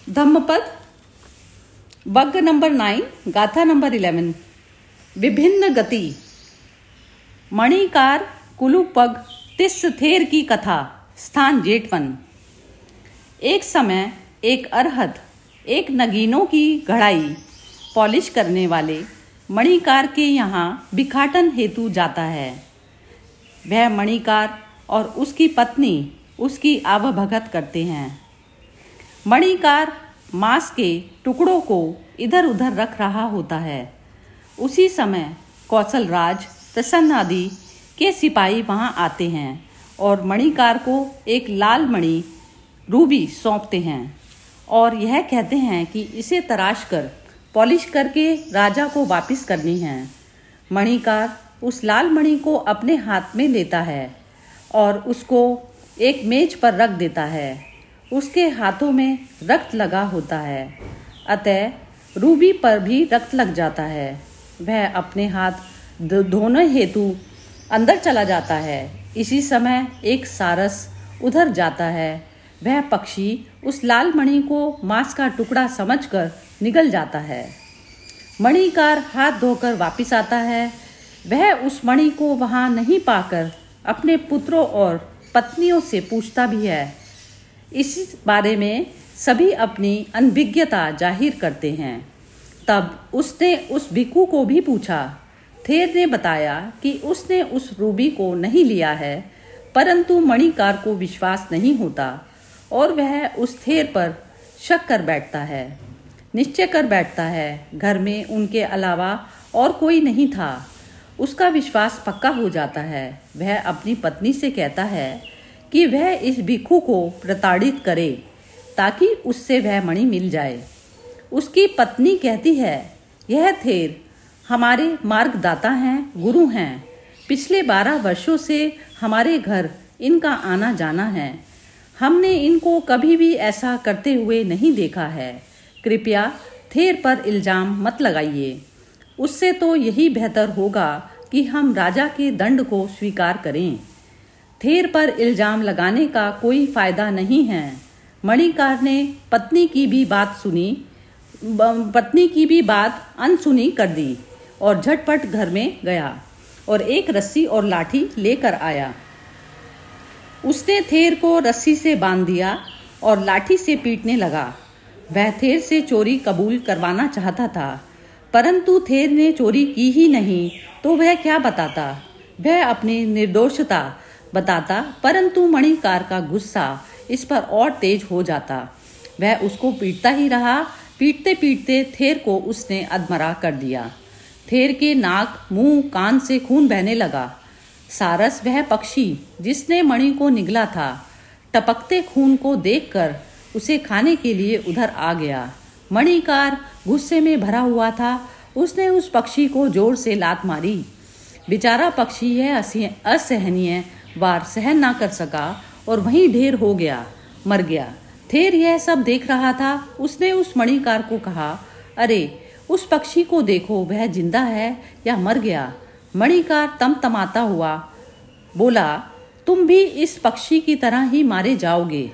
धम्मपद वर्ग नंबर 9 गाथा नंबर 11 विभिन्न गति मणिकार कुलुपग तिस थेर की कथा स्थान जेठवन। एक समय एक अरहत एक नगीनों की घड़ाई पॉलिश करने वाले मणिकार के यहाँ भिखाटन हेतु जाता है। वह मणिकार और उसकी पत्नी उसकी आवभगत करते हैं। मणिकार मांस के टुकड़ों को इधर उधर रख रहा होता है। उसी समय कौशल राज प्रसन्न आदि के सिपाही वहां आते हैं और मणिकार को एक लाल मणि रूबी सौंपते हैं और यह कहते हैं कि इसे तराश कर पॉलिश करके राजा को वापस करनी है। मणिकार उस लाल मणि को अपने हाथ में लेता है और उसको एक मेज पर रख देता है। उसके हाथों में रक्त लगा होता है, अतः रूबी पर भी रक्त लग जाता है। वह अपने हाथ धोने हेतु अंदर चला जाता है। इसी समय एक सारस उधर जाता है। वह पक्षी उस लाल मणि को मांस का टुकड़ा समझकर निगल जाता है। मणिकार हाथ धोकर वापस आता है। वह उस मणि को वहां नहीं पाकर अपने पुत्रों और पत्नियों से पूछता भी है। इस बारे में सभी अपनी अनभिज्ञता जाहिर करते हैं। तब उसने उस भिक्खु को भी पूछा। थेर ने बताया कि उसने उस रूबी को नहीं लिया है, परंतु मणिकार को विश्वास नहीं होता और वह उस थेर पर शक कर बैठता है, निश्चय कर बैठता है। घर में उनके अलावा और कोई नहीं था। उसका विश्वास पक्का हो जाता है। वह अपनी पत्नी से कहता है कि वह इस भिक्खु को प्रताड़ित करे ताकि उससे वह मणि मिल जाए। उसकी पत्नी कहती है, यह थेर हमारे मार्गदाता हैं, गुरु हैं। पिछले 12 वर्षों से हमारे घर इनका आना जाना है। हमने इनको कभी भी ऐसा करते हुए नहीं देखा है। कृपया थेर पर इल्जाम मत लगाइए। उससे तो यही बेहतर होगा कि हम राजा के दंड को स्वीकार करें। थेर पर इल्जाम लगाने का कोई फायदा नहीं है। मणिकार ने पत्नी की भी बात अनसुनी कर दी और झटपट घर में गया और एक रस्सी और लाठी लेकर आया। उसने थेर को रस्सी से बांध दिया और लाठी से पीटने लगा। वह थेर से चोरी कबूल करवाना चाहता था, परंतु थेर ने चोरी की ही नहीं तो वह क्या बताता। वह अपनी निर्दोषता बताता, परंतु मणिकार का गुस्सा इस पर और तेज हो जाता। वह उसको पीटता ही रहा। पीटते पीटते थेर को उसने अधमरा कर दिया। थेर के नाक, मुंह, कान से खून बहने लगा। सारस, वह पक्षी जिसने मणि को निगला था, टपकते खून को देखकर उसे खाने के लिए उधर आ गया। मणिकार गुस्से में भरा हुआ था। उसने उस पक्षी को जोर से लात मारी। बेचारा पक्षी यह असहनीय वार सहन ना कर सका और वहीं ढेर हो गया, मर गया। थेर यह सब देख रहा था। उसने उस मणिकार को कहा, अरे उस पक्षी को देखो, वह जिंदा है या मर गया। मणिकार तमतमाता हुआ बोला, तुम भी इस पक्षी की तरह ही मारे जाओगे।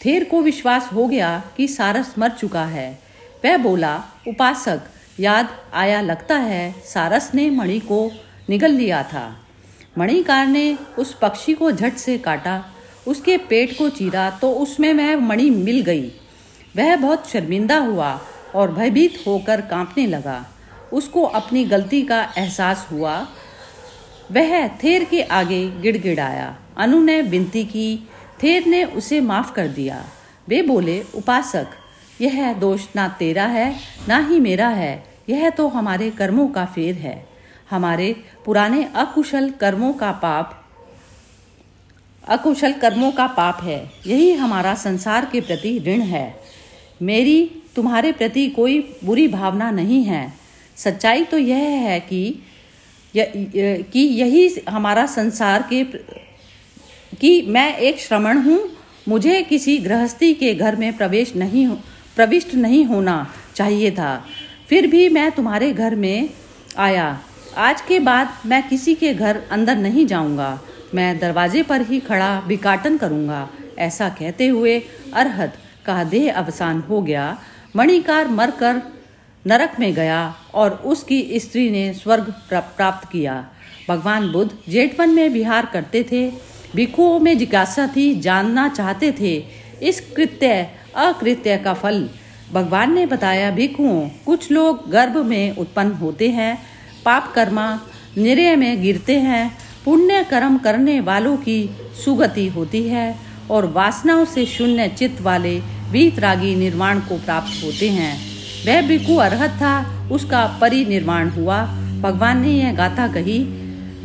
थेर को विश्वास हो गया कि सारस मर चुका है। वह बोला, उपासक, याद आया, लगता है सारस ने मणि को निगल लिया था। मणिकार ने उस पक्षी को झट से काटा, उसके पेट को चीरा तो उसमें वह मणि मिल गई। वह बहुत शर्मिंदा हुआ और भयभीत होकर कांपने लगा। उसको अपनी गलती का एहसास हुआ। वह थेर के आगे गिड़गिड़ाया, अनुनय विनती की। थेर ने उसे माफ कर दिया। वे बोले, उपासक, यह दोष ना तेरा है ना ही मेरा है, यह तो हमारे कर्मों का फेर है। हमारे पुराने अकुशल कर्मों का पाप है। यही हमारा संसार के प्रति ऋण है। मेरी तुम्हारे प्रति कोई बुरी भावना नहीं है। सच्चाई तो यह है कि यही हमारा संसार कि मैं एक श्रमण हूँ। मुझे किसी गृहस्थी के घर में प्रविष्ट नहीं होना चाहिए था, फिर भी मैं तुम्हारे घर में आया। आज के बाद मैं किसी के घर अंदर नहीं जाऊंगा। मैं दरवाजे पर ही खड़ा भिखाटन करूंगा। ऐसा कहते हुए अरहत का देह अवसान हो गया। मणिकार मरकर नरक में गया और उसकी स्त्री ने स्वर्ग प्राप्त किया। भगवान बुद्ध जेठवन में विहार करते थे। भिक्षुओं में जिज्ञासा थी, जानना चाहते थे इस कृत्य अकृत्य का फल। भगवान ने बताया, भिक्षुओं, कुछ लोग गर्भ में उत्पन्न होते हैं, पाप कर्मा निर्य में गिरते हैं, पुण्य कर्म करने वालों की सुगति होती है और वासनाओं से शून्य चित्त वाले वीतरागी निर्वाण को प्राप्त होते हैं। वह भिक्षु अरहत था, उसका परिनिर्वाण हुआ। भगवान ने यह गाथा कही,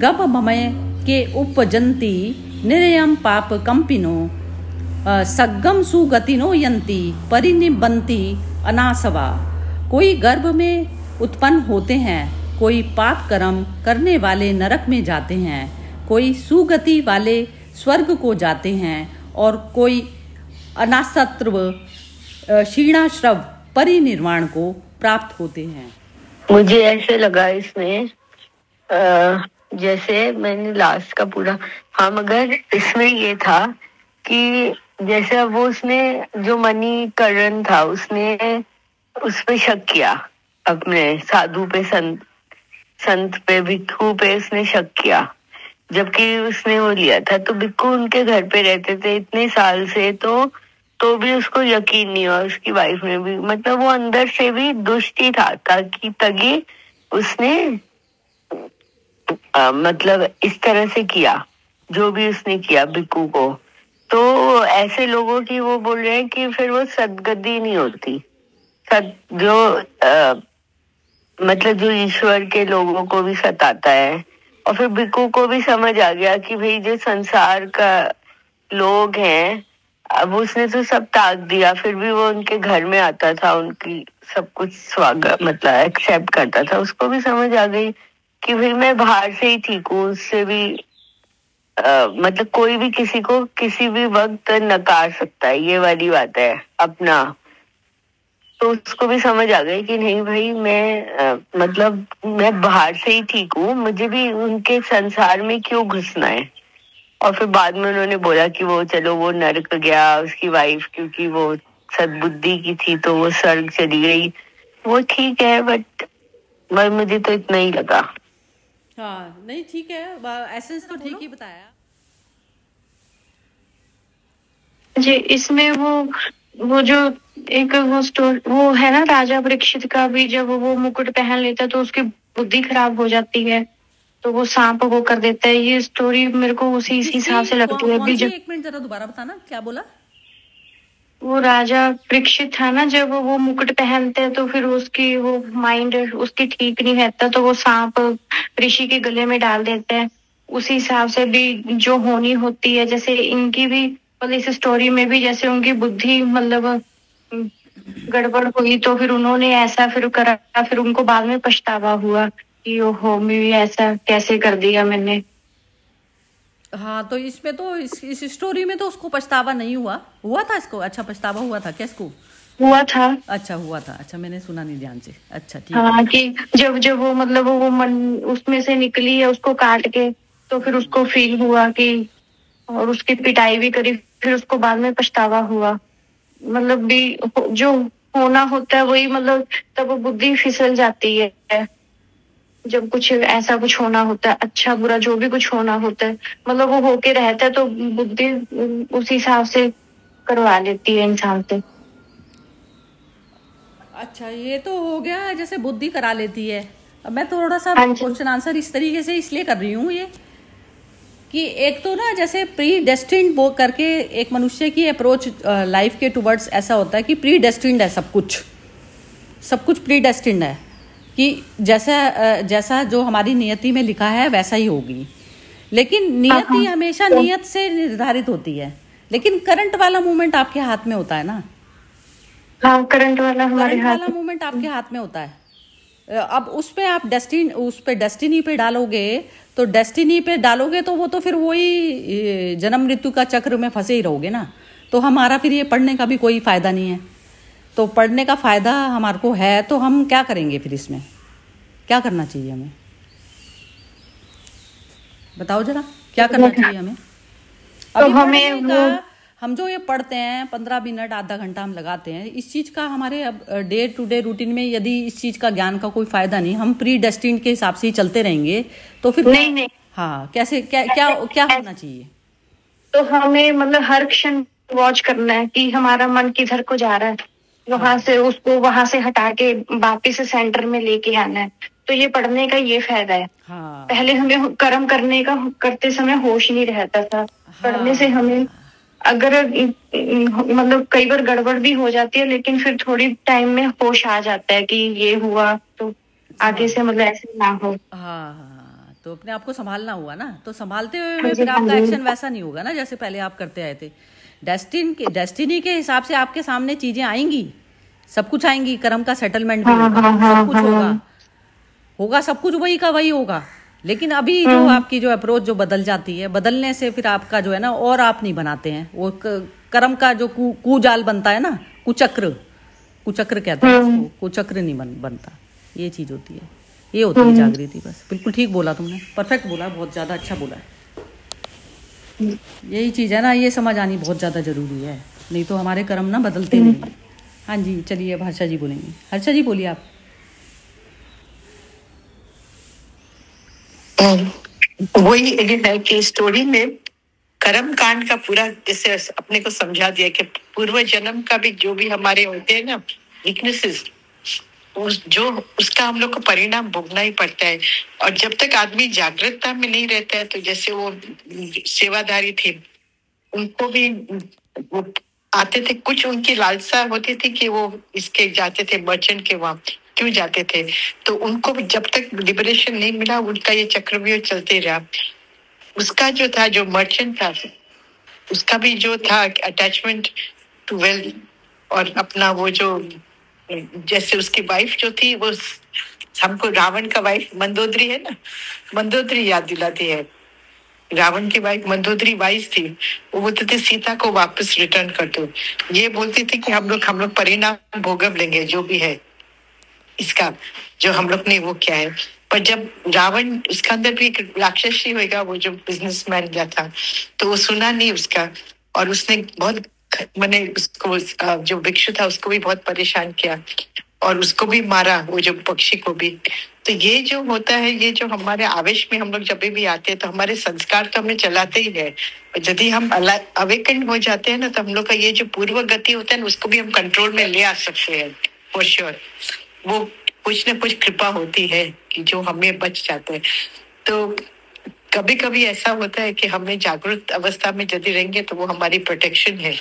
गभ ममय के उपजंती निर्यम पाप कंपिनो सग्गम सुगतिनो यंती परिनिबंती अनासवा। कोई गर्भ में उत्पन्न होते हैं, कोई पाप कर्म करने वाले नरक में जाते हैं, कोई सुगति वाले स्वर्ग को जाते हैं और कोई अनासत्रव क्षीणाश्रव परिनिर्वाण को प्राप्त होते हैं। मुझे ऐसे लगा इसमें जैसे मैंने लास्ट का पूरा, हाँ, मगर इसमें ये था कि जैसे वो उसने जो मणिकरण था उसने उस पे शक किया, अपने साधु पे, संत पे, भिक्षु पे उसने शक किया, जबकि उसने वो लिया था। तो भिक्षु उनके घर पे रहते थे इतने साल से, तो भी उसको यकीन नहीं हुआ। उसकी वाइफ में भी, मतलब वो अंदर से भी दुष्ट ही था, ताकि तगी उसने मतलब इस तरह से किया जो भी उसने किया भिक्षु को। तो ऐसे लोगों की वो बोल रहे हैं कि फिर वो सदगति नहीं होती। मतलब जो ईश्वर के लोगों को भी सताता है। और फिर भिक्षु को भी समझ आ गया कि भाई जो संसार का लोग हैं, अब उसने तो सब त्याग दिया, फिर भी वो उनके घर में आता था, उनकी सब कुछ स्वागत मतलब एक्सेप्ट करता था। उसको भी समझ आ गई कि भाई मैं बाहर से ही ठीक हूँ, उससे भी मतलब कोई भी किसी को किसी भी वक्त नकार सकता है, ये वाली बात है अपना। तो उसको भी समझ आ गई कि नहीं भाई, मतलब मैं बाहर से ही ठीक हूँ, मुझे भी उनके संसार में क्यों घुसना है। और फिर बाद में उन्होंने बोला कि वो चलो वो नरक गया, उसकी वाइफ क्योंकि वो सद्बुद्धि की थी तो वो स्वर्ग चली गई, वो ठीक है। बट मुझे तो इतना ही लगा। हाँ, नहीं ठीक है, एसेंस तो ठीक ही बताया जी। इसमें वो जो एक वो है ना, राजा परीक्षित का भी जब वो मुकुट पहन लेता है तो उसकी बुद्धि खराब हो जाती है, तो वो सांप वो कर देता है। ये स्टोरी मेरे को उसी हिसाब से लगती है। अभी जब एक मिनट जरा दोबारा बताना, क्या बोला? वो राजा परीक्षित था ना, जब वो मुकुट पहनते हैं तो फिर उसकी वो माइंड उसकी ठीक नहीं रहता, तो वो सांप ऋषि के गले में डाल देते हैं। उसी हिसाब से भी जो होनी होती है, जैसे इनकी भी मतलब इस स्टोरी में भी जैसे उनकी बुद्धि मतलब गड़बड़ हुई, तो फिर उन्होंने ऐसा फिर करा, फिर उनको बाद में पछतावा हुआ कि ओहो मैं ऐसा कैसे कर दिया मैंने। हाँ, तो इसमें तो इस स्टोरी में तो उसको पछतावा नहीं हुआ था इसको। अच्छा, पछतावा हुआ था क्या इसको? हुआ था। अच्छा, हुआ था। अच्छा, मैंने सुना नहीं ध्यान से। अच्छा, ठीक। हाँ, कि जब वो मतलब वो मन उसमें से निकली है उसको काट के, तो फिर उसको फील हुआ कि, और उसकी पिटाई भी करी, फिर उसको बाद में पछतावा हुआ। मतलब भी जो होना होता है वही, मतलब तब वो बुद्धि फिसल जाती है जब कुछ ऐसा कुछ होना होता है, अच्छा बुरा जो भी कुछ होना होता है, मतलब वो होके रहता है तो बुद्धि उस हिसाब से करवा लेती है इंसान से। अच्छा, ये तो हो गया जैसे बुद्धि करा लेती है। अब मैं थोड़ा सा क्वेश्चन आंसर इस तरीके से इसलिए कर रही हूँ ये कि एक तो ना जैसे प्री डेस्टिन्ड वो करके एक मनुष्य की अप्रोच लाइफ के टुवर्ड्स ऐसा होता है कि प्री डेस्टिन्ड है, सब कुछ प्री डेस्टिन्ड है कि जैसा जो हमारी नियति में लिखा है वैसा ही होगी। लेकिन नियति हमेशा नियत से निर्धारित होती है, लेकिन करंट वाला मूवमेंट आपके हाथ में होता है ना। हाँ, करंट वाला मूवमेंट आपके हाथ में होता है। अब उस पे आप डेस्टिनी पे डालोगे, तो डेस्टिनी पे डालोगे तो वो तो फिर वही जन्म मृत्यु का चक्र में फंसे ही रहोगे ना। तो हमारा फिर ये पढ़ने का भी कोई फायदा नहीं है। तो पढ़ने का फायदा हमारे को है तो हम क्या करेंगे फिर? इसमें क्या करना चाहिए हमें? बताओ जरा, क्या करना चाहिए हमें? तो हमें हम जो ये पढ़ते हैं 15 मिनट आधा घंटा हम लगाते हैं, इस चीज़ का हमारे अब डे टू डे रूटीन में यदि इस चीज़ का ज्ञान का कोई फायदा नहीं, हम प्री डेस्टिन्ड के हिसाब से ही चलते रहेंगे तो फिर नहीं। हाँ, कैसे क्या क्या क्या होना चाहिए? तो हमें मतलब हर क्षण वॉच करना है कि हमारा मन किधर को जा रहा है, वहां से उसको वहां से हटा के वापिस सेंटर में लेके आना है। तो ये पढ़ने का ये फायदा है। हाँ। पहले हमें कर्म करते समय होश नहीं रहता था। हाँ। पढ़ने से हमें अगर मतलब कई बार गड़बड़ भी हो जाती है, लेकिन फिर थोड़ी टाइम में होश आ जाता है कि ये हुआ तो आगे से मतलब ऐसे ना हो। हाँ, तो अपने आप को संभालना हुआ ना, तो संभालते हुए फिर आपका एक्शन वैसा नहीं होगा ना जैसे पहले आप करते आए थे। डेस्टिनी के हिसाब से आपके सामने चीजें आएंगी, सब कुछ आएंगी, कर्म का सेटलमेंट भी होगा, सब कुछ होगा सब कुछ वही का वही होगा। लेकिन अभी जो आपकी जो अप्रोच जो बदल जाती है, बदलने से फिर आपका जो है ना, और आप नहीं बनाते हैं वो कर्म का जो कुजाल बनता है ना, कुचक्र कहते हैं उसको, कुचक्र नहीं बनता। ये चीज होती है, ये होती है जागृति। बस बिल्कुल ठीक बोला तुमने, परफेक्ट बोला, बहुत ज्यादा अच्छा बोला है। यही चीज है ना, ये समझ आनी बहुत ज्यादा जरूरी है, नहीं तो हमारे कर्म ना बदलते नहीं। हाँ जी, चलिए अब हर्षा जी बोलेंगे। हर्षा जी बोलिए आप। वही है कि स्टोरी में कर्म कांड का पूरा जैसे अपने को समझा दिया कि पूर्व जन्म का भी जो भी हमारे होते हैं ना वीकनेसेस, उसका हम लोग को परिणाम भोगना ही पड़ता है। और जब तक आदमी जागृतता में नहीं रहता है, तो जैसे वो सेवादारी थे, उनको भी वो आते थे, कुछ उनकी लालसा होती थी कि वो इसके जाते थे मर्चेंट के वहां क्यों जाते थे, तो उनको जब तक लिबरेशन नहीं मिला उनका ये चक्रव्यूह चलते रहा। उसका जो था, जो मर्चेंट था, उसका भी जो था अटैचमेंट टू वेल्थ, और अपना वो जो जैसे उसकी वाइफ जो थी, वो हमको रावण का वाइफ मंदोदरी है ना, मंदोदरी याद दिलाती है। रावण की वाइफ मंदोदरी वाइस थी, वो बोलते थे सीता को वापस रिटर्न कर दो। ये बोलती थी कि हम लोग परिणाम भोगव लेंगे जो भी है इसका, जो हम लोग ने वो क्या है। पर जब रावण, उसका अंदर भी एक राक्षसी होगा, वो जो बिजनेसमैन गया था, तो वो सुना नहीं उसका, और उसने बहुत मैंने उसको जो भिक्षु था उसको भी बहुत परेशान किया, और उसको भी मारा, वो जो पक्षी को भी। तो ये जो होता है, ये जो हमारे आवेश में हम लोग जब भी आते हैं, तो हमारे संस्कार तो हमें चलाते ही है। यदि हम अवेकन हो जाते हैं ना, तो हम लोग का ये जो पूर्व गति होता है ना, उसको भी हम कंट्रोल में ले आ सकते हैं फॉर श्योर। वो कुछ न कुछ कृपा होती है कि जो हमें बच जाते हैं। तो कभी कभी ऐसा होता है कि हमें जागरूक अवस्था में यदि रहेंगे तो वो हमारी प्रोटेक्शन है,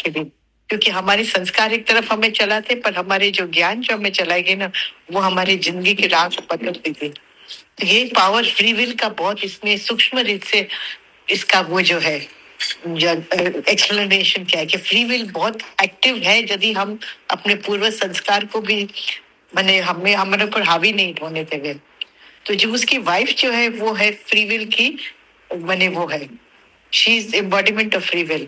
क्योंकि हमारे संस्कार एक तरफ हमें चलाते, पर हमारे जो ज्ञान जो हमें चलाएंगे ना, वो हमारी जिंदगी की राह को बदल देगी। तो ये पावर फ्री विल का बहुत इसमें सूक्ष्म रीत से इसका वो जो है एक्सप्लेनेशन क्या है कि फ्री विल बहुत एक्टिव है यदि हम अपने पूर्व संस्कार को भी मैंने हमारे ऊपर हावी नहीं होने देंगे। तो जो उसकी वाइफ जो है वो है फ्री विल की, मैंने वो है, she is embodiment of free will,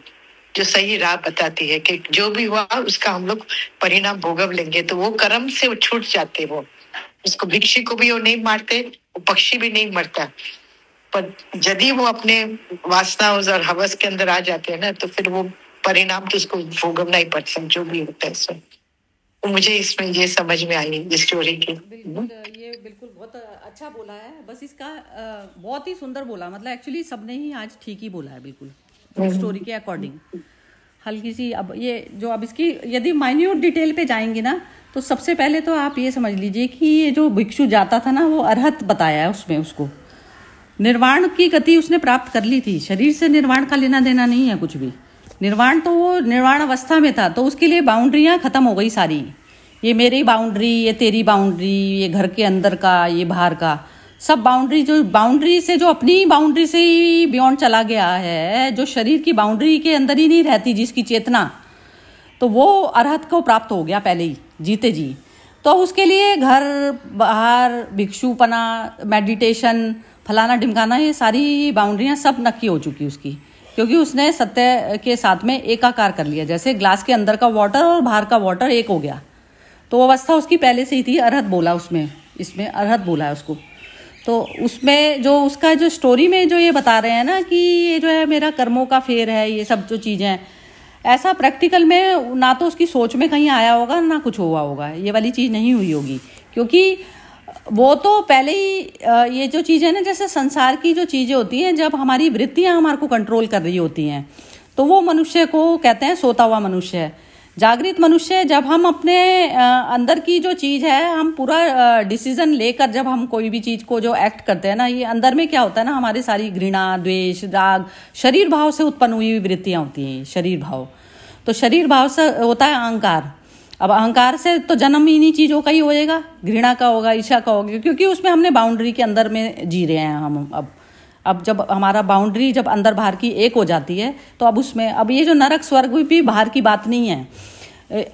जो सही राह बताती है कि जो भी हुआ उसका हम लोग परिणाम भोगव लेंगे। तो वो कर्म से छूट जाते, वो उसको भिक्षु को भी वो नहीं मारते, वो पक्षी भी नहीं मरता, पर यदि वो अपने वासना और हवस के अंदर आ जाते हैं ना, तो फिर वो परिणाम तो उसको भोगवना ही पड़ता है, जो भी होता है सो। तो मुझे इसमें ये समझ में आई इस स्टोरी की। बिल्कुल, ये बिल्कुल बहुत अच्छा बोला है। बस इसका बहुत ही सुंदर बोला, मतलब एक्चुअली सबने ही आज ठीक ही बोला है, बिल्कुल स्टोरी के अकॉर्डिंग। हल्की सी अब ये जो अब इसकी यदि माइन्यूट डिटेल पे जाएंगे ना, तो सबसे पहले तो आप ये समझ लीजिए कि ये जो भिक्षु जाता था ना, वो अरहत बताया है उसमें, उसको निर्वाण की गति उसने प्राप्त कर ली थी। शरीर से निर्वाण का लेना देना नहीं है कुछ भी। निर्वाण तो वो निर्वाण अवस्था में था, तो उसके लिए बाउंड्रियां खत्म हो गई सारी। ये मेरी बाउंड्री, ये तेरी बाउंड्री, ये घर के अंदर का, ये बाहर का, सब बाउंड्री, जो बाउंड्री से जो अपनी बाउंड्री से ही बियॉन्ड चला गया है, जो शरीर की बाउंड्री के अंदर ही नहीं रहती जिसकी चेतना, तो वो अरहत को प्राप्त हो गया पहले ही जीते जी। तो उसके लिए घर बाहर, भिक्षुपना, मेडिटेशन, फलाना ढिमकाना, ये सारी बाउंड्रियां सब नक्की हो चुकी उसकी, क्योंकि उसने सत्य के साथ में एकाकार कर लिया। जैसे ग्लास के अंदर का वाटर और बाहर का वाटर एक हो गया, तो अवस्था उसकी पहले से ही थी। अरहत बोला उसमें, इसमें अरहत बोला है उसको। तो उसमें जो उसका जो स्टोरी में जो ये बता रहे हैं ना कि ये जो है मेरा कर्मों का फेर है, ये सब जो चीज़ें हैं, ऐसा प्रैक्टिकल में ना तो उसकी सोच में कहीं आया होगा ना कुछ हुआ होगा, ये वाली चीज़ नहीं हुई होगी। क्योंकि वो तो पहले ही ये जो चीज़ें ना, जैसे संसार की जो चीज़ें होती हैं, जब हमारी वृत्तियां हमारे को कंट्रोल कर रही होती हैं तो वो मनुष्य को कहते हैं सोता हुआ मनुष्य है। जागृत मनुष्य, जब हम अपने अंदर की जो चीज़ है, हम पूरा डिसीजन लेकर जब हम कोई भी चीज़ को जो एक्ट करते हैं ना, ये अंदर में क्या होता है ना, हमारी सारी घृणा, द्वेष, राग शरीर भाव से उत्पन्न हुई हुई वृत्तियाँ होती हैं, शरीर भाव। तो शरीर भाव से होता है अहंकार। अब अहंकार से तो जन्म इन्हीं चीज़ों का ही होएगा, घृणा का होगा, ईर्ष्या का होगा, क्योंकि उसमें हमने बाउंड्री के अंदर में जी रहे हैं हम। अब जब हमारा बाउंड्री जब अंदर बाहर की एक हो जाती है तो अब उसमें अब ये जो नरक स्वर्ग भी बाहर की बात नहीं है।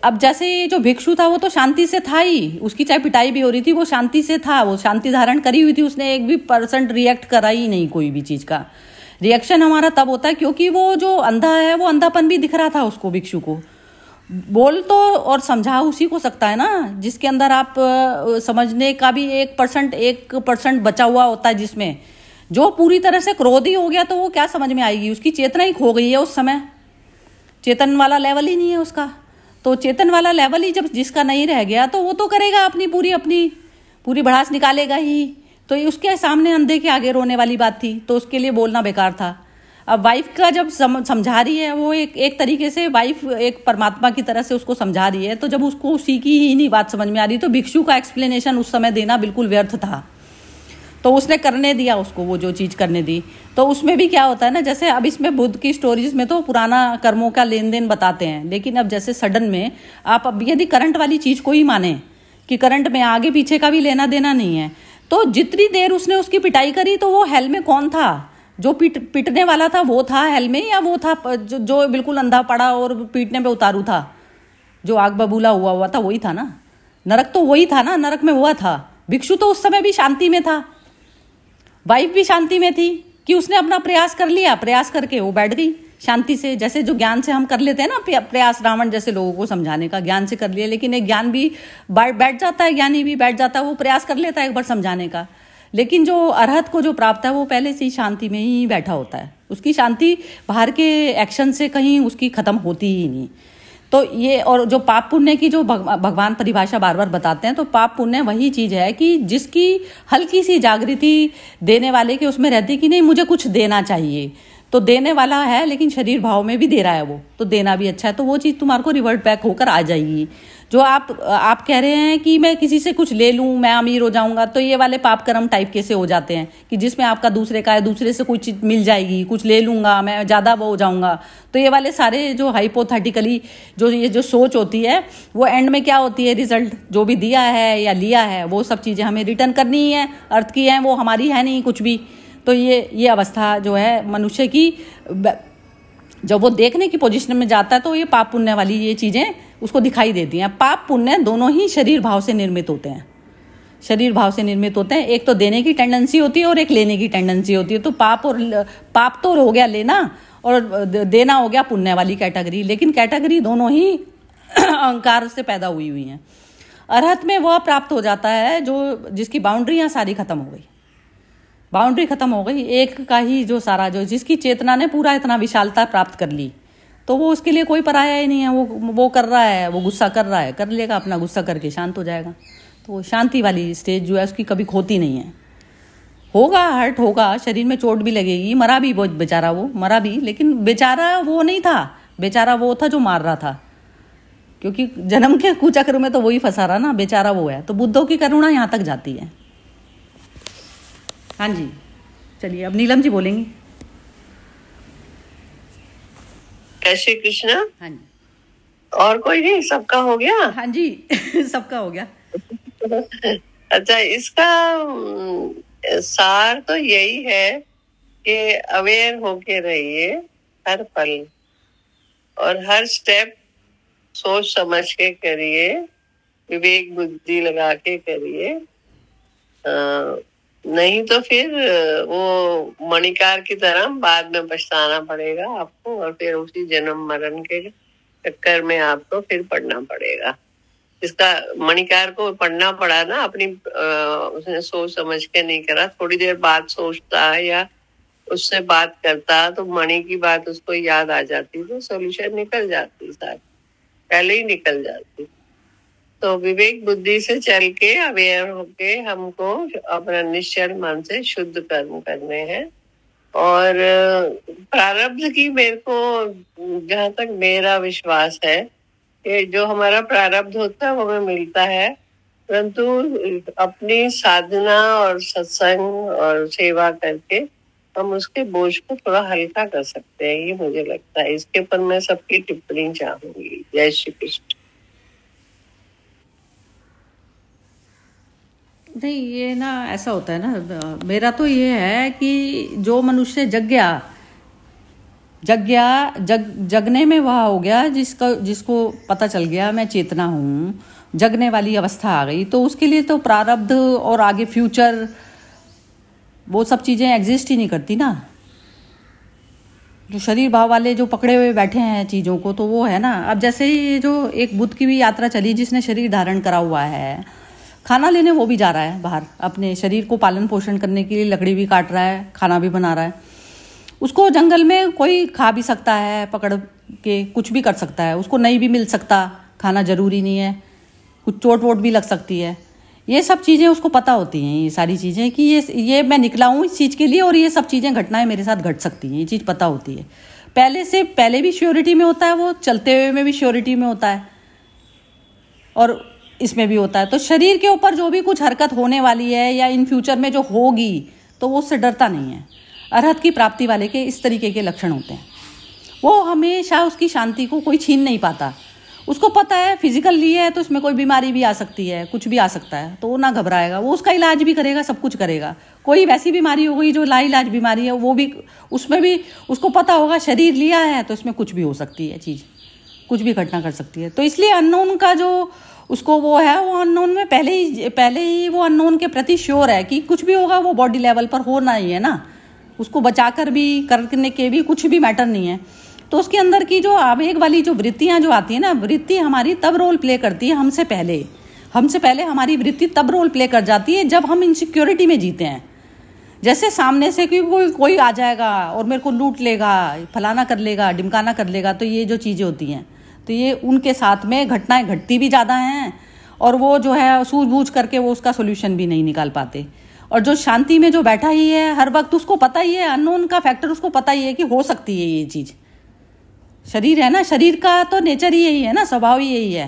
अब जैसे ये जो भिक्षु था वो तो शांति से था ही, उसकी चाहे पिटाई भी हो रही थी वो शांति से था, वो शांति धारण करी हुई थी, उसने एक भी % रिएक्ट करा ही नहीं। कोई भी चीज़ का रिएक्शन हमारा तब होता है क्योंकि वो जो अंधा है वो अंधापन भी दिख रहा था उसको, भिक्षु को। बोल तो और समझा उसी को सकता है ना, जिसके अंदर आप समझने का भी 1% बचा हुआ होता है, जिसमें जो पूरी तरह से क्रोधी हो गया तो वो क्या समझ में आएगी, उसकी चेतना ही खो गई है उस समय, चेतन वाला लेवल ही नहीं है उसका। तो चेतन वाला लेवल ही जब जिसका नहीं रह गया तो वो तो करेगा अपनी पूरी भड़ास निकालेगा ही। तो ये उसके सामने अंधे के आगे रोने वाली बात थी, तो उसके लिए बोलना बेकार था। अब वाइफ का जब समझा रही है वो, एक तरीके से वाइफ एक परमात्मा की तरह से उसको समझा रही है, तो जब उसको उसी की ही नहीं बात समझ में आ रही तो भिक्षु का एक्सप्लेनेशन उस समय देना बिल्कुल व्यर्थ था। तो उसने करने दिया उसको, वो जो चीज़ करने दी। तो उसमें भी क्या होता है ना, जैसे अब इसमें बुद्ध की स्टोरीज में तो पुराना कर्मों का लेन देन बताते हैं, लेकिन अब जैसे सडन में आप अब यदि करंट वाली चीज़ को ही माने कि करंट में आगे पीछे का भी लेना देना नहीं है, तो जितनी देर उसने उसकी पिटाई करी तो वो हेल में कौन था? जो पीटने वाला था वो था हेल में, या वो था जो बिल्कुल अंधा पड़ा और पीटने पे उतारू था, जो आग बबूला हुआ था वही था ना। नरक तो वही था ना, नरक में हुआ था। भिक्षु तो उस समय भी शांति में था, वाइफ भी शांति में थी कि उसने अपना प्रयास कर लिया, प्रयास करके वो बैठ गई शांति से। जैसे जो ज्ञान से हम कर लेते हैं ना प्रयास, रावण जैसे लोगों को समझाने का ज्ञान से कर लिया, लेकिन एक ज्ञान भी बैठ जाता है, ज्ञानी भी बैठ जाता है, वो प्रयास कर लेता है एक बार समझाने का। लेकिन जो अरहत को जो प्राप्त है वो पहले से ही शांति में ही बैठा होता है, उसकी शांति बाहर के एक्शन से कहीं उसकी खत्म होती ही नहीं। तो ये, और जो पाप पुण्य की जो भगवान परिभाषा बार बार बताते हैं, तो पाप पुण्य वही चीज़ है कि जिसकी हल्की सी जागृति देने वाले के उसमें रहती कि नहीं मुझे कुछ देना चाहिए, तो देने वाला है लेकिन शरीर भाव में भी दे रहा है वो, तो देना भी अच्छा है, तो वो चीज़ तुम्हारे को रिवर्ट बैक होकर आ जाएगी। जो आप कह रहे हैं कि मैं किसी से कुछ ले लूं मैं अमीर हो जाऊंगा, तो ये वाले पाप कर्म टाइप के से हो जाते हैं कि जिसमें आपका दूसरे का है, दूसरे से कोई चीज़ मिल जाएगी, कुछ ले लूंगा मैं ज़्यादा वो हो जाऊंगा। तो ये वाले सारे जो हाइपोथेटिकली जो सोच होती है वो एंड में क्या होती है, रिजल्ट जो भी दिया है या लिया है वो सब चीज़ें हमें रिटर्न करनी ही है, अर्थ की है, वो हमारी है नहीं कुछ भी। तो ये अवस्था जो है मनुष्य की, जब वो देखने की पोजीशन में जाता है तो ये पाप पुण्य वाली ये चीज़ें उसको दिखाई देती हैं। पाप पुण्य दोनों ही शरीर भाव से निर्मित होते हैं, शरीर भाव से निर्मित होते हैं। एक तो देने की टेंडेंसी होती है और एक लेने की टेंडेंसी होती है। तो पाप तो हो गया लेना, और देना हो गया पुण्य वाली कैटेगरी, लेकिन कैटेगरी दोनों ही अहंकार से पैदा हुई हैं। अरहत में वह प्राप्त हो जाता है जो जिसकी बाउंड्रियाँ सारी खत्म हो गई, बाउंड्री खत्म हो गई, एक का ही जो सारा जो जिसकी चेतना ने पूरा इतना विशालता प्राप्त कर ली, तो वो उसके लिए कोई पराया ही नहीं है। वो कर रहा है, वो गुस्सा कर रहा है, कर लेगा अपना, गुस्सा करके शांत हो जाएगा। तो शांति वाली स्टेज जो है उसकी कभी खोती नहीं है। होगा हर्ट होगा, शरीर में चोट भी लगेगी, मरा भी वो बेचारा, वो मरा भी, लेकिन बेचारा वो नहीं था, बेचारा वो था जो मार रहा था, क्योंकि जन्म के कुचक्र में तो वही फंसा रहा ना, बेचारा वो है। तो बुद्धों की करुणा यहाँ तक जाती है। हाँ जी, चलिए अब नीलम जी बोलेंगी। कैसे कृष्णा? हाँ जी। और कोई नहीं, सबका हो गया? हाँ जी सबका हो गया। अच्छा, इसका सार तो यही है कि अवेयर होके रहिए हर पल, और हर स्टेप सोच समझ के करिए, विवेक बुद्धि लगा के करिए। नहीं तो फिर वो मणिकार की तरह बाद में पछताना पड़ेगा आपको, और फिर उसी जन्म मरण के चक्कर में आपको फिर पढ़ना पड़ेगा। इसका मणिकार को पढ़ना पड़ा ना, अपनी उसने सोच समझ के नहीं करा, थोड़ी देर बाद सोचता है या उससे बात करता तो मणि की बात उसको याद आ जाती, तो सोल्यूशन निकल जाती, सारी पहले ही निकल जाती। तो विवेक बुद्धि से चल के अवेयर होके हमको अपना निश्चल मन से शुद्ध कर्म करने हैं। और प्रारब्ध की मेरे को जहाँ तक मेरा विश्वास है, ये जो हमारा प्रारब्ध होता है वो हमें मिलता है, परंतु अपनी साधना और सत्संग और सेवा करके हम उसके बोझ को थोड़ा हल्का कर सकते हैं, ये मुझे लगता है। इसके ऊपर मैं सबकी टिप्पणी चाहूंगी। जय श्री कृष्ण। नहीं, ये ना ऐसा होता है ना, मेरा तो ये है कि जो मनुष्य जगने में वह हो गया जिसको पता चल गया मैं चेतना हूँ, जगने वाली अवस्था आ गई, तो उसके लिए तो प्रारब्ध और आगे फ्यूचर वो सब चीज़ें एग्जिस्ट ही नहीं करती ना। जो शरीर भाव वाले जो पकड़े हुए बैठे हैं चीज़ों को, तो वो है ना। अब जैसे ही जो एक बुद्ध की भी यात्रा चली, जिसने शरीर धारण करा हुआ है, खाना लेने वो भी जा रहा है बाहर, अपने शरीर को पालन पोषण करने के लिए लकड़ी भी काट रहा है, खाना भी बना रहा है। उसको जंगल में कोई खा भी सकता है, पकड़ के कुछ भी कर सकता है, उसको नहीं भी मिल सकता, खाना जरूरी नहीं है, कुछ चोट वोट भी लग सकती है। ये सब चीज़ें उसको पता होती हैं, ये सारी चीज़ें कि ये मैं निकला हूँ इस चीज़ के लिए, और ये सब चीज़ें घटनाएं मेरे साथ घट सकती हैं, ये चीज़ पता होती है। पहले भी श्योरिटी में होता है, वो चलते हुए में भी श्योरिटी में होता है, और इसमें भी होता है। तो शरीर के ऊपर जो भी कुछ हरकत होने वाली है या इन फ्यूचर में जो होगी, तो वो उससे डरता नहीं है। अरहत की प्राप्ति वाले के इस तरीके के लक्षण होते हैं, वो हमेशा उसकी शांति को कोई छीन नहीं पाता। उसको पता है फिजिकल लिए है तो उसमें कोई बीमारी भी आ सकती है, कुछ भी आ सकता है, तो वो ना घबराएगा, वो उसका इलाज भी करेगा, सब कुछ करेगा। कोई वैसी बीमारी हो गई जो लाइलाज बीमारी है, वो भी उसमें भी उसको पता होगा शरीर लिया है तो इसमें कुछ भी हो सकती है, चीज़ कुछ भी घटना कर सकती है। तो इसलिए अननोन का जो उसको वो है, वो अननोन में पहले ही वो अननोन के प्रति श्योर है कि कुछ भी होगा वो बॉडी लेवल पर होना ही है ना, उसको बचाकर भी करने के भी कुछ भी मैटर नहीं है। तो उसके अंदर की जो आवेग वाली जो वृत्तियां जो आती है ना, वृत्ति हमारी तब रोल प्ले करती है हमसे पहले हमारी वृत्ति तब रोल प्ले कर जाती है जब हम इनसिक्योरिटी में जीते हैं। जैसे सामने से कोई आ जाएगा और मेरे को लूट लेगा, फलाना कर लेगा, डिमकाना कर लेगा, तो ये जो चीज़ें होती हैं, तो ये उनके साथ में घटनाएं घटती भी ज़्यादा हैं, और वो जो है सूझबूझ करके वो उसका सोल्यूशन भी नहीं निकाल पाते। और जो शांति में जो बैठा ही है हर वक्त, उसको पता ही है, अननोन का फैक्टर उसको पता ही है कि हो सकती है ये चीज़। शरीर है ना, शरीर का तो नेचर ही यही है ना, स्वभाव ही यही है।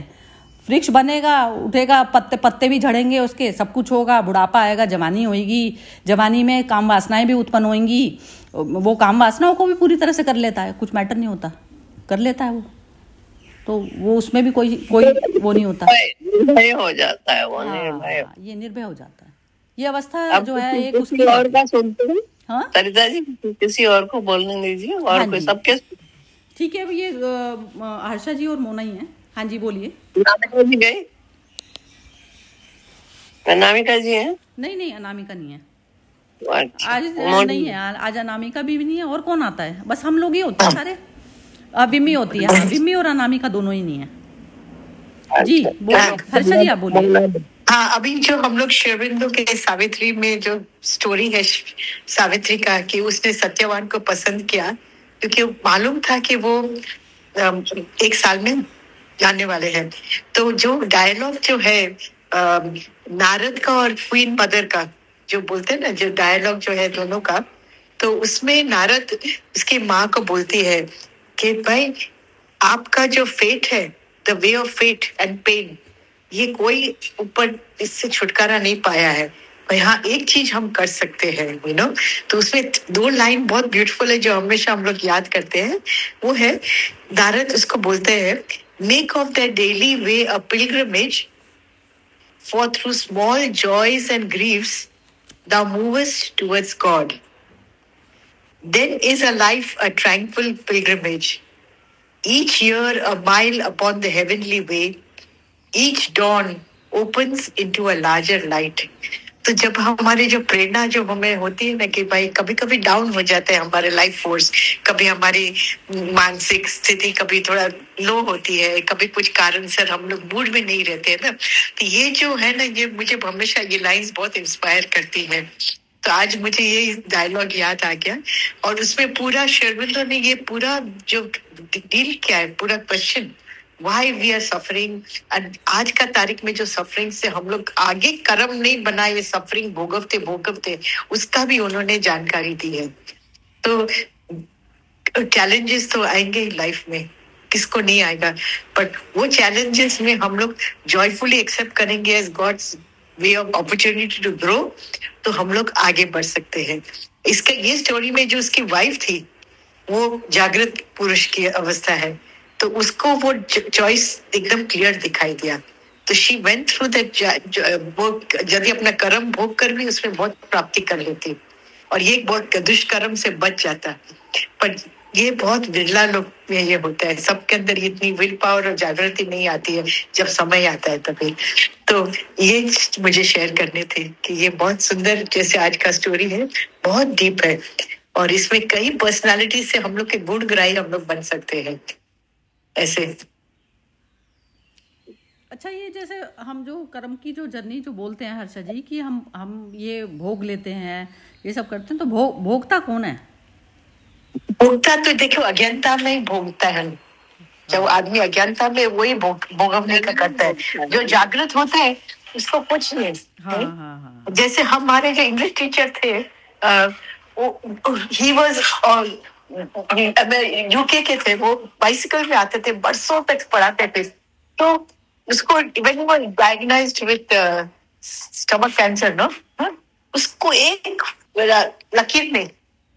वृक्ष बनेगा, उठेगा, पत्ते भी झड़ेंगे उसके, सब कुछ होगा, बुढ़ापा आएगा, जवानी होएगी, जवानी में काम वासनाएं भी उत्पन्न होंगी, वो काम वासनाओं को भी पूरी तरह से कर लेता है, कुछ मैटर नहीं होता, कर लेता है वो, तो वो उसमें भी कोई वो नहीं होता, निर्भय हो जाता है वो। ये निर्भय हो जाता है, ये अवस्था जो है एक उसकी और का सुनते हैं। हाँ सरिता जी, किसी और को बोलने दीजिए, और कोई सबके ठीक है। ये हर्षा जी और मोना ही है। हाँ जी बोलिए। अनामिका जी गई? अनामिका जी है? नहीं, अनामिका नहीं है अच्छा, आज, नहीं है आज, अनामिका भी नहीं है, और कौन आता है, बस हम लोग ही होते हैं सारे। विम्मी होती है, विम्मी और अनामिका दोनों ही नहीं है। जी बोलो हर्षा जी, आप बोलिए। हाँ, अभी जो हम लोग श्री अरविंदो के सावित्री में जो स्टोरी है सावित्री का, कि उसने सत्यवान को पसंद किया क्योंकि मालूम था कि वो 1 साल में जाने वाले हैं। तो जो डायलॉग जो है नारद का और क्वीन मदर का, जो बोलते हैं ना, जो डायलॉग जो है दोनों का, तो उसमें नारद उसकी माँ को बोलती है कि भाई आपका जो फेट है, the way of fate and pain, ये कोई ऊपर इससे छुटकारा नहीं पाया है, यहाँ एक चीज हम कर सकते हैं, यू नो। तो उसमें 2 लाइन बहुत ब्यूटीफुल है जो हमेशा हम लोग याद करते हैं। वो है, नारद उसको बोलते हैं, make of the daily way a pilgrimage, for through small joys and Greaves thou movest towards God. Then is a life a tranquil pilgrimage. Each year a mile upon the heavenly way, each dawn opens into a larger light. तो जब हमारे जो प्रेरणा जो हमें होती है ना, कि भाई कभी कभी डाउन हो जाते हैं हमारे लाइफ फोर्स, कभी हमारी मानसिक स्थिति कभी थोड़ा लो होती है, कभी कुछ कारण से हम लोग मूड में नहीं रहते हैं ना, तो ये जो है ना, ये मुझे हमेशा ये लाइंस बहुत इंस्पायर करती है। तो आज मुझे ये डायलॉग याद आ गया। और उसमें पूरा शर्मिंदा ने ये पूरा जो डील किया है, पूरा question why we are suffering, आज का तारीख में जो सफरिंग से हम लोग आगे कर्म नहीं बना, ये सफरिंग भोगवते भोगवते, उसका भी उन्होंने जानकारी दी है। तो चैलेंजेस तो आएंगे लाइफ में, किसको नहीं आएगा, बट वो चैलेंजेस में हम लोग जॉयफुली एक्सेप्ट करेंगे as God's way of opportunity to grow, तो हम लोग आगे बढ़ सकते हैं। इसका ये स्टोरी में जो उसकी वाइफ थी वो जागृत पुरुष की अवस्था है, तो उसको वो चॉइस एकदम क्लियर दिखाई दिया। तो शी वेंट थ्रू दैट, वो यदि अपना कर्म भोग कर भी उसमें बहुत प्राप्ति कर लेती और ये बहुत दुष्कर्म से बच जाता। पर ये बहुत बिरला लोग में ये होता है, सबके अंदर इतनी विल पावर और जागृति नहीं आती है, जब समय आता है तभी। तो ये मुझे शेयर करने थे कि ये बहुत सुंदर, जैसे आज का स्टोरी है, बहुत डीप है और इसमें कई पर्सनालिटी से हम लोग के गुण ग्राही हम लोग बन सकते हैं ऐसे। अच्छा, ये जैसे हम जो कर्म की जो जर्नी जो बोलते हैं हर्षा जी कि हम ये भोग लेते हैं, ये सब करते हैं, तो भोगता कौन है? भोगता तो देखो अज्ञानता में ही भोगता है। जब आदमी अज्ञानता में वही भोगवने का करता है, जो जागृत होता है उसको कुछ नहीं। हाँ। जैसे हमारे जो इंग्लिश टीचर थे, ही वाज यूके के थे, वो बाइसिकल में आते थे, बरसों तक पढ़ाते थे। तो उसको when he was diagnosed with stomach cancer no, उसको एक लकीर नहीं,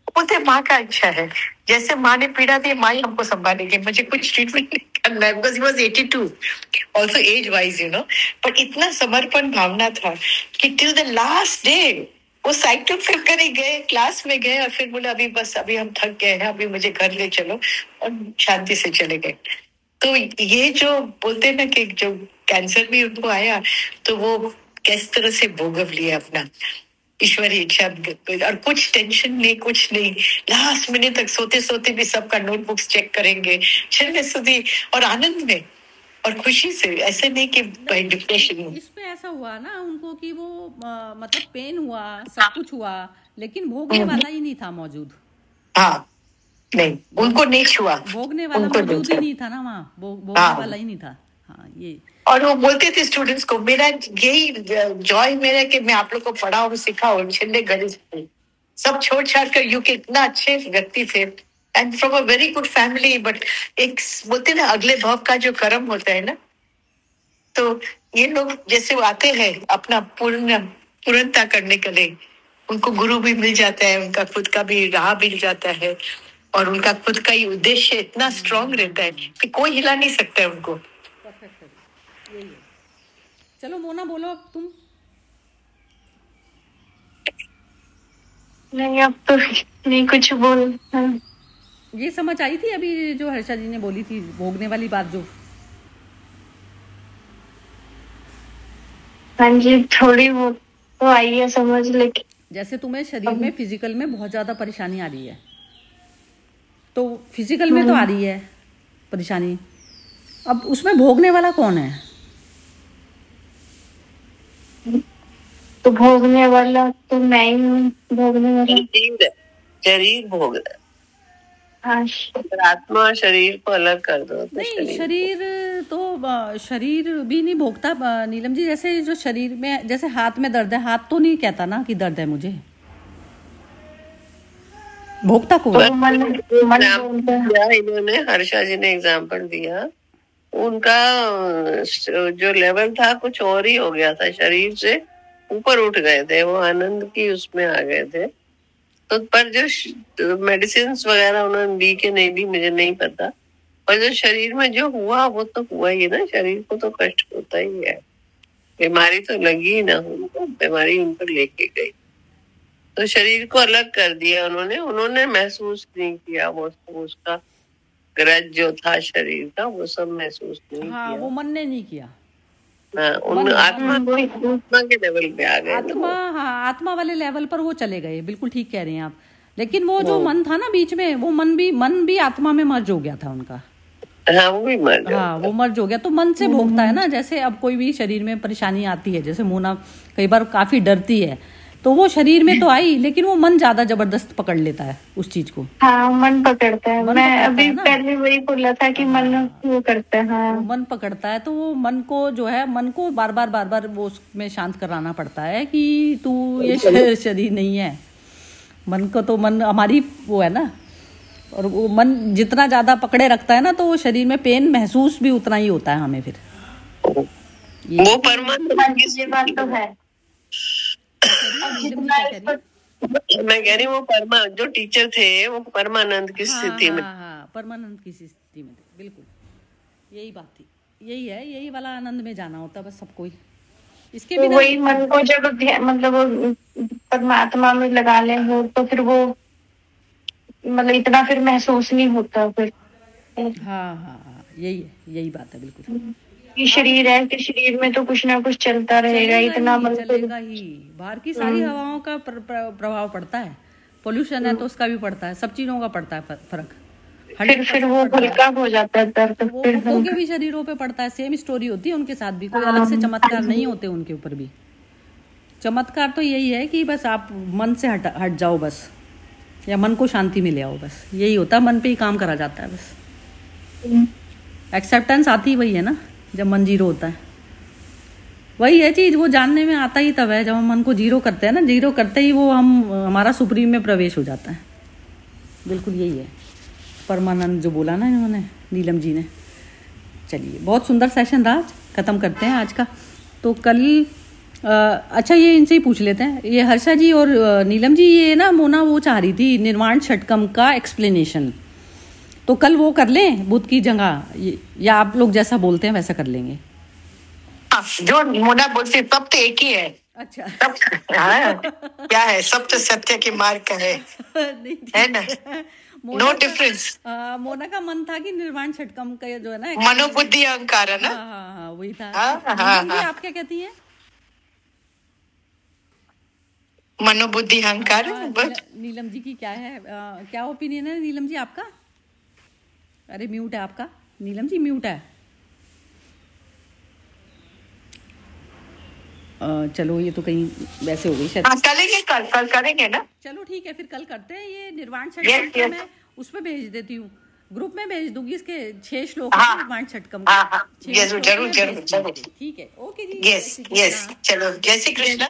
बोलते माँ का अच्छा है, जैसे माँ ने पीड़ा दी माँ ही हमको संभालेगी, मुझे कुछ ट्रीटमेंट नहीं करना है, because he was 82 also age wise you know. But इतना समर्पण भावना था कि टिल द लास्ट डे वो साइकिल फिर करे गए, क्लास में गए और फिर बोले अभी बस, अभी हम थक गए हैं, अभी मुझे घर ले चलो, और शांति से चले गए। तो ये जो बोलते ना कि जो कैंसर भी उनको आया तो वो किस तरह से भोगव लिया अपना ईश्वरीय इच्छा, और कुछ टेंशन नहीं, कुछ नहीं, लास्ट मिनट तक सोते सोते भी सबका नोटबुक्स चेक करेंगे, छेड़ने सुधी और आनंद में और खुशी से, ऐसे नहीं कि डिप्रेशन। इसमें ऐसा हुआ ना उनको कि वो मतलब पेन हुआ, सब कुछ हुआ, लेकिन भोगने वाला ही नहीं था मौजूद। हाँ, नहीं, उनको नहीं छुआ, भोगने वाला मौजूद ही नहीं था ना वहाँ, भोगने वाला ही नहीं था। हाँ, ये। और वो बोलते थे स्टूडेंट्स को, मेरा यही जॉय मेरा कि मैं आप लोग को पढ़ाऊं सिखाऊं, छिंदे गरीब सब छोड़ छाड़ कर यूके, इतना अच्छे व्यक्ति थे and from a very good family. But एक बोलते ना अगले भाव का जो कर्म होता है ना, तो ये लोग जैसे वो आते हैं अपना पूर्णता करने के लिए, उनको गुरु भी मिल जाता है, उनका खुद का भी राह मिल जाता है और उनका खुद का ही उद्देश्य इतना स्ट्रांग रहता है कि कोई हिला नहीं सकता है उनको। चलो मोना बोलो अब तुम। नहीं, अब तो नहीं कुछ बोल। ये समझ आई थी अभी जो हर्षा जी ने बोली थी भोगने वाली बात जो? हाँ जी, थोड़ी वो तो आई है समझ, लेकिन जैसे तुम्हें शरीर में फिजिकल में बहुत ज्यादा परेशानी आ रही है, तो फिजिकल में तो आ रही है परेशानी, अब उसमें भोगने वाला कौन है? तो भोगने वाला तो मैं ही हूँ, भोगने वाला शरीर भोग रहा है। हाँ, आत्मा और शरीर को अलग कर दो तो नहीं, शरीर तो शरीर भी नहीं भोगता नीलम जी। जैसे जो शरीर में, जैसे हाथ में दर्द है, हाथ तो नहीं कहता ना कि दर्द है मुझे, भोगता को इन्होंने हर्षा जी ने एग्जाम्पल दिया, उनका जो लेवल था कुछ और ही हो गया था, शरीर से ऊपर उठ गए थे, वो आनंद की उसमें आ गए थे। तो पर जो मेडिसिन वगैरह उन्होंने दी कि नहीं दी मुझे नहीं पता, पर जो शरीर में जो हुआ वो तो हुआ ही ना, शरीर को तो कष्ट होता ही है, बीमारी तो लगी ही ना उनको, बीमारी उन पर लेके गई, तो शरीर को अलग कर दिया उन्होंने महसूस नहीं किया वो, उसका ग्रज जो था शरीर का वो सब महसूस नहीं किया। वो मन ने नहीं किया, उन आत्मा के लेवल पे आ गए, आत्मा वाले लेवल पर वो चले गए। बिल्कुल ठीक कह रहे हैं आप। लेकिन वो जो मन था ना बीच में, वो मन भी आत्मा में मर्ज हो गया था उनका। हाँ, वो भी मर्ज, वो मर्ज हो गया, तो मन से भोगता है ना। जैसे अब कोई भी शरीर में परेशानी आती है, जैसे मोना कई बार काफी डरती है, तो वो शरीर में तो आई, लेकिन वो मन ज्यादा जबरदस्त पकड़ लेता है उस चीज को। हाँ, मन पकड़ता है। मन मैं पकड़ता अभी है ना। पहले वही बोला था कि मन वो करता है। हाँ, वो मन पकड़ता है, तो वो मन को जो है, मन को बार बार वो उसमें शांत कराना पड़ता है कि तू ये शरीर नहीं है। मन को तो मन हमारी वो है ना, और वो मन जितना ज्यादा पकड़े रखता है ना, तो वो शरीर में पेन महसूस भी उतना ही होता है हमें फिर। वो परमानंद ये बात तो है। मैं कह रही हूँ वो जो टीचर थे वो परमानंद की स्थिति में। हाँ, परमानंद की स्थिति में थे, बिल्कुल यही बात थी। यही है, यही वाला आनंद में जाना होता है बस सबको ही। इसके बिना वही मन को जब मतलब परमात्मा में लगा ले हो, तो फिर वो मतलब इतना फिर महसूस नहीं होता फिर। हाँ, यही है, यही बात है बिल्कुल। ये शरीर है कि शरीर में तो कुछ ना कुछ चलता रहेगा, इतना चलेगा ही। बाहर की सारी हवाओं का प्रभाव पड़ता है, पोल्यूशन है तो उसका भी पड़ता है, सब चीजों का पड़ता है फर्क। फिर वो हल्का हो जाता है दर्द। वो भूतों के भी शरीरों पे पड़ता है, सेम स्टोरी होती है उनके साथ भी, कोई अलग से चमत्कार नहीं होते उनके ऊपर भी। चमत्कार तो यही है कि बस आप मन से हट जाओ बस, या मन को शांति में ले आओ बस, यही होता है। मन पे ही काम करा जाता है बस। एक्सेप्टेंस आती वही है ना जब मन जीरो होता है। वही है चीज, वो जानने में आता ही तब है जब हम मन को जीरो करते हैं ना। जीरो करते ही वो हमारा सुप्रीम में प्रवेश हो जाता है। बिल्कुल यही है परमानंद जो बोला ना इन्होंने, नीलम जी ने। चलिए, बहुत सुंदर सेशन रहा, आज खत्म करते हैं आज का। तो कल अच्छा ये इनसे ही पूछ लेते हैं, ये हर्षा जी और नीलम जी, ये ना मोना वो चाह रही थी निर्वाण षटकम का एक्सप्लेनेशन, तो कल वो कर लें बुध की जगह, या आप लोग जैसा बोलते हैं वैसा कर लेंगे। जो मोना बोलती सब तो एक ही है। अच्छा, सब हाँ, क्या है, सब तो सत्य के मार्ग का है है ना, नो डिफरेंस। मोना का मन था कि निर्वाण षटकम का जो है ना, मनोबुद्धि अहंकार है ना। हाँ, वही था। हाँ, आप क्या कहती हैं? मनोबुद्धि अहंकार। नीलम जी की क्या है, क्या ओपिनियन है नीलम जी आपका? अरे म्यूट है आपका, नीलम जी म्यूट है। चलो ये तो कहीं वैसे हो गई शायद। करेंगे, कल करेंगे ना। चलो ठीक है, फिर कल करते हैं। ये निर्वाण षटकम मैं उस पर भेज देती हूँ, ग्रुप में भेज दूंगी इसके 6 श्लोक निर्वाण षटकम। जरूर। ठीक है, ओके जी। यस, चलो, जय श्री कृष्ण।